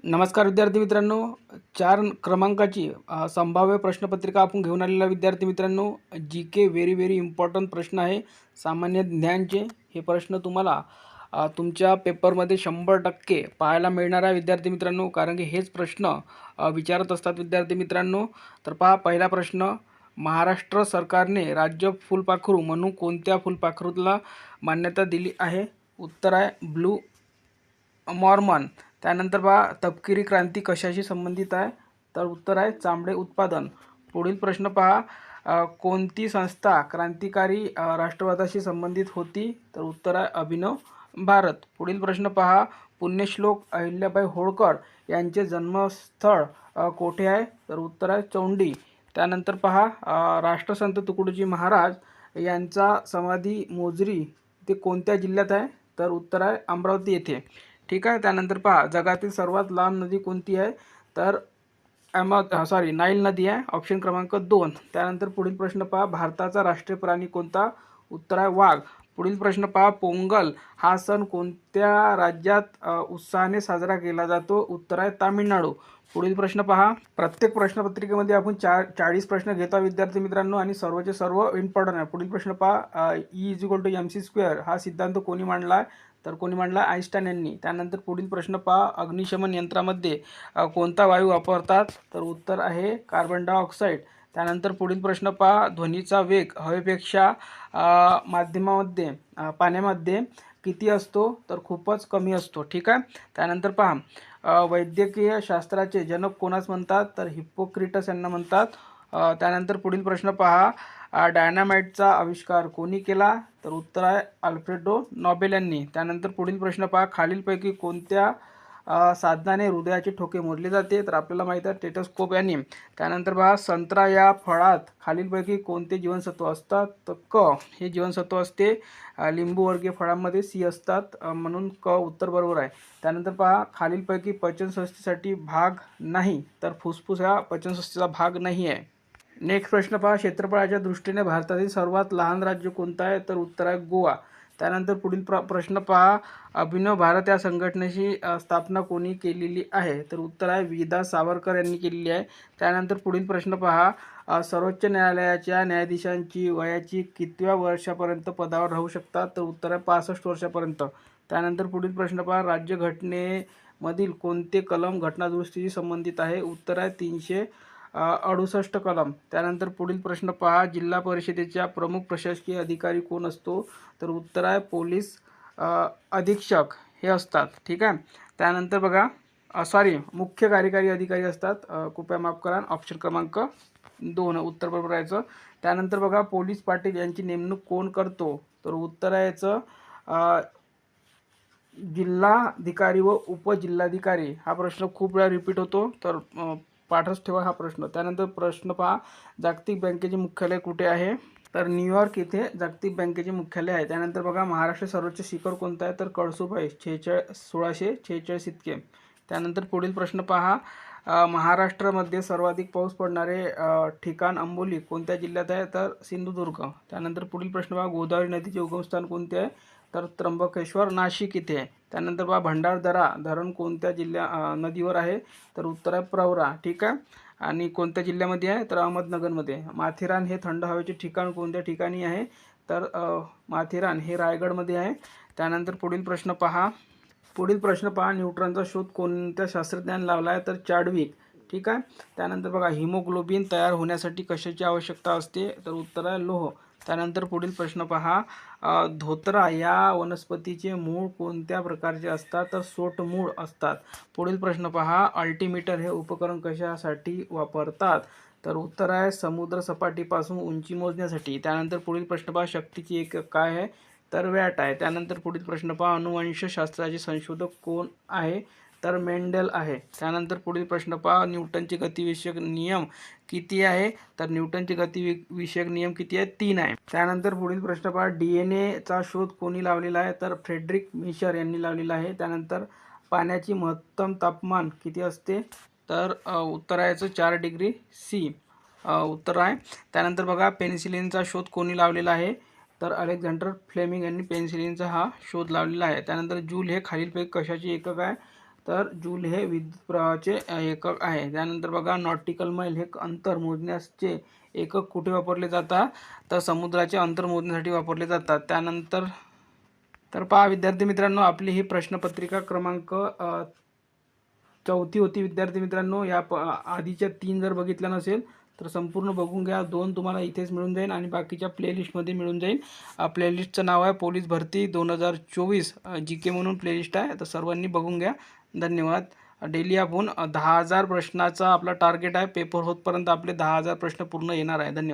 नमस्कार विद्यार्थी मित्रांनो, 4 क्रमांकाची संभाव्य प्रश्नपत्रिका आपण घेऊन आलेला विद्यार्थी मित्रांनो, जी व्हेरी व्हेरी इम्पॉर्टंट प्रश्न आहे सामान्य ज्ञानचे. हे प्रश्न तुम्हाला तुमच्या पेपरमध्ये 100% पाहायला मिळणार आहे विद्यार्थी मित्रांनो, कारण की हेच प्रश्न विचारत असतात विद्यार्थी मित्रांनो. तर पहा, पहिला प्रश्न, महाराष्ट्र सरकारने राज्य फुलपाखरू म्हणून कोणत्या फुलपाखरूला मान्यता दिली आहे? उत्तर आहे ब्लू मॉर्मन. त्यानंतर पहा, तपकिरी क्रांती कशाशी संबंधित आहे? तर उत्तर आहे चामडे उत्पादन. पुढील प्रश्न पहा, कोणती संस्था क्रांतिकारी राष्ट्रवादाशी संबंधित होती? तर उत्तर आहे अभिनव भारत. पुढील प्रश्न पहा, पुण्यश्लोक अहिल्याबाई होळकर यांचे जन्मस्थळ कोठे आहे? तर उत्तर आहे चौंडी. त्यानंतर पहा, राष्ट्रसंत तुकडोजी महाराज यांचा समाधी मोजरी ते कोणत्या जिल्ह्यात आहे? तर उत्तर आहे अमरावती येथे. ठीक आहे. त्यानंतर पहा, जगातील सर्वात लांब नदी कोणती आहे? तर नाईल नदी आहे, ऑप्शन क्रमांक 2. त्यानंतर पुढील प्रश्न पहा, भारताचा राष्ट्रीय प्राणी कोणता? उत्तर आहे वाघ. पुढील प्रश्न पहा, पोंगल हा सण कोणत्या राज्यात उत्साहाने साजरा केला जातो? उत्तर आहे तामिळनाडू. पुढील प्रश्न पहा, प्रत्येक प्रश्नपत्रिकेमध्ये आपण 40 प्रश्न घेतो विद्यार्थी मित्रांनो, आणि सर्वचे सर्व इम्पॉर्टंट आहे. पुढील प्रश्न पहा, E=mc² हा सिद्धांत कोणी मांडला आहे? तर कोणी मांडला? आईन्स्टाईन यांनी. त्यानंतर पुढील प्रश्न पहा, अग्निशमन यंत्रामध्ये कोणता वायू वापरतात? तर उत्तर आहे कार्बन डायऑक्साईड. त्यानंतर पुढील प्रश्न पहा, ध्वनीचा वेग हवेपेक्षा माध्यमामध्ये पाण्यामध्ये किती असतो? तर खूपच कमी असतो. ठीक आहे. त्यानंतर पहा, वैद्यकीय शास्त्राचे जनक कोणास म्हणतात? तर हिप्पोक्रेटस यांना म्हणतात. त्यानंतर पुढील प्रश्न पहा, डायनामाइटचा आविष्कार कोणी केला? तर उत्तर आहे अल्फ्रेडो नोबेल यांनी. त्यानंतर पुढील प्रश्न पहा, खालीलपैकी कोणत्या साधनाने हृदयाचे ठोके मोजले जाते? तर आपल्याला माहीत आहे स्टेथोस्कोप यांनी. त्यानंतर पहा, संत्रा या फळात खालीलपैकी कोणते जीवनसत्व असतात? तर क हे जीवनसत्व असते. लिंबूवर्गीय फळांमध्ये सी असतात, म्हणून क उत्तर बरोबर आहे. त्यानंतर पहा, खालीलपैकी पचनसंस्थेसाठी भाग नाही, तर फुफ्फुस हा पचनसंस्थेचा भाग नाही आहे. नेक्स्ट प्रश्न पहा, क्षेत्रफळाच्या दृष्टीने भारतातील सर्वात लहान राज्य कोणतं आहे? तर उत्तर आहे गोवा. त्यानंतर पुढील प्रश्न पहा, अभिनव भारत या संघटनेची स्थापना कोणी केलेली आहे? तर उत्तर आहे वि. सावरकर यांनी केलेली आहे. त्यानंतर पुढील प्रश्न पहा, सर्वोच्च न्यायालयाच्या न्यायाधीशांची वयाची कितव्या वर्षापर्यंत पदावर राहू शकतात? तर उत्तर आहे 65 वर्षापर्यंत. त्यानंतर पुढील प्रश्न पहा, राज्यघटनेमधील कोणते कलम घटनादुरुस्तीशी संबंधित आहे? उत्तर आहे 368 कलम. त्यानंतर पुढील प्रश्न पहा, जिल्हा परिषदेच्या प्रमुख प्रशासकीय अधिकारी कोण असतो? तर उत्तर आहे पोलीस अधीक्षक हे असतात. ठीक आहे. त्यानंतर बघा, मुख्य कार्यकारी अधिकारी असतात. कृपया माफ करा, ऑप्शन क्रमांक 2 उत्तर बरोबर याचं. त्यानंतर बघा, पोलीस पाटील यांची नेमणूक कोण करतो? तर उत्तर आहे याचं जिल्हाधिकारी व उपजिल्हाधिकारी. हा प्रश्न खूप वेळा रिपीट होतो, तर पाठच ठेवा हा प्रश्न. त्यानंतर प्रश्न पहा, जागतिक बँकेचे मुख्यालय कुठे आहे? तर न्यूयॉर्क येथे जागतिक बँकेचे मुख्यालय आहे. त्यानंतर बघा, महाराष्ट्र सर्वोच्च शिखर कोणतं आहे? तर कळसूप आहे, 1646 इतके. त्यानंतर पुढील प्रश्न पहा, महाराष्ट्रामध्ये सर्वाधिक पाऊस पडणारे ठिकाण अंबोली कोणत्या जिल्ह्यात आहे? तर सिंधुदुर्ग. त्यानंतर पुढील प्रश्न पहा, गोदावरी नदीचे उगमस्थान कोणते आहे? तर त्र्यंबकेश्वर नाशिक इथे आहे. त्यानंतर पहा, भंडारदरा धरण कोणत्या नदीवर आहे? तर उत्तर आहे प्रवरा. ठीक आहे. आणि कोणत्या जिल्ह्यामध्ये आहे? तर अहमदनगरमध्ये. माथेरान हे थंड हवेचे ठिकाण कोणत्या ठिकाणी आहे? तर माथेरान हे रायगडमध्ये आहे. त्यानंतर पुढील प्रश्न पहा, न्यूट्रॉनचा शोध कोणत्या शास्त्रज्ञाने लावला आहे? तर चार्डविक. ठीक आहे. त्यानंतर बघा, हिमोग्लोबिन तयार होण्यासाठी कशाची आवश्यकता असते? तर उत्तर आहे लोह. त्यानंतर पुढील प्रश्न पहा, धोत्रा या वनस्पतीचे मूळ कोणत्या प्रकारचे असतात? तर सोटमूळ असतात. पुढील प्रश्न पहा, अल्टिमीटर हे उपकरण कशासाठी वापरतात? तर उत्तर आहे समुद्र सपाटीपासून उंची मोजण्यासाठी. त्यानंतर पुढील प्रश्न पहा, शक्तीची एकक काय आहे? तर वॅट आहे. त्यानंतर पुढील प्रश्न पहा, अनुवंशशास्त्राचे संशोधक कोण आहे? तर मेंडेल आहे. त्यानंतर पुढील प्रश्न पहा, न्यूटनचे गतिविषयक नियम किती आहे? तर न्यूटनचे गतिविषयक नियम किती आहे? 3 आहे. त्यानंतर पुढील प्रश्न पहा, DNA चा शोध कोणी लावलेला आहे? तर फ्रेडरिक मिशर यांनी लावलेला आहे. त्यानंतर पाण्याची महत्तम तापमान किती असते? तर उत्तर आहे याचं 4 डिग्री सी उत्तर आहे. त्यानंतर बघा, पेनिसिलिनचा शोध कोणी लावलेला आहे? तर अलेक्झांडर फ्लेमिंग यांनी पेनिसिलिनचा हा शोध लावलेला आहे. त्यानंतर जूल हे खालीलपैकी कशाचे एकक आहे? तर जूल हे विद्युत प्रवाहाचे एकक आहे. त्यानंतर बघा नॉटिकल मैल हे अंतर मोजण्याचे एकक कुठे वापरले जातात, तर समुद्राचे अंतर मोजण्यासाठी वापरले जातात. त्यानंतर तर पहा विद्यार्थी मित्रांनो, आपली ही प्रश्नपत्रिका क्रमांक 4थी होती विद्यार्थी मित्रांनो. आधीच्या 3 जर बघितल्या नसेल तर संपूर्ण बघून घ्या. 2 तुम्हाला इथेच मिळून जाईल आणि बाकीच्या प्लेलिस्टमध्ये मिळून जाईल. प्लेलिस्टचं नाव आहे पोलीस भरती 2024 GK म्हणून प्लेलिस्ट आहे. तर सर्वांनी बघून घ्या. धन्यवाद. डेली आपण 10,000 प्रश्नाचा आपला टार्गेट आहे. पेपर होतपर्यंत आपले 10,000 प्रश्न पूर्ण येणार आहे. धन्यवाद.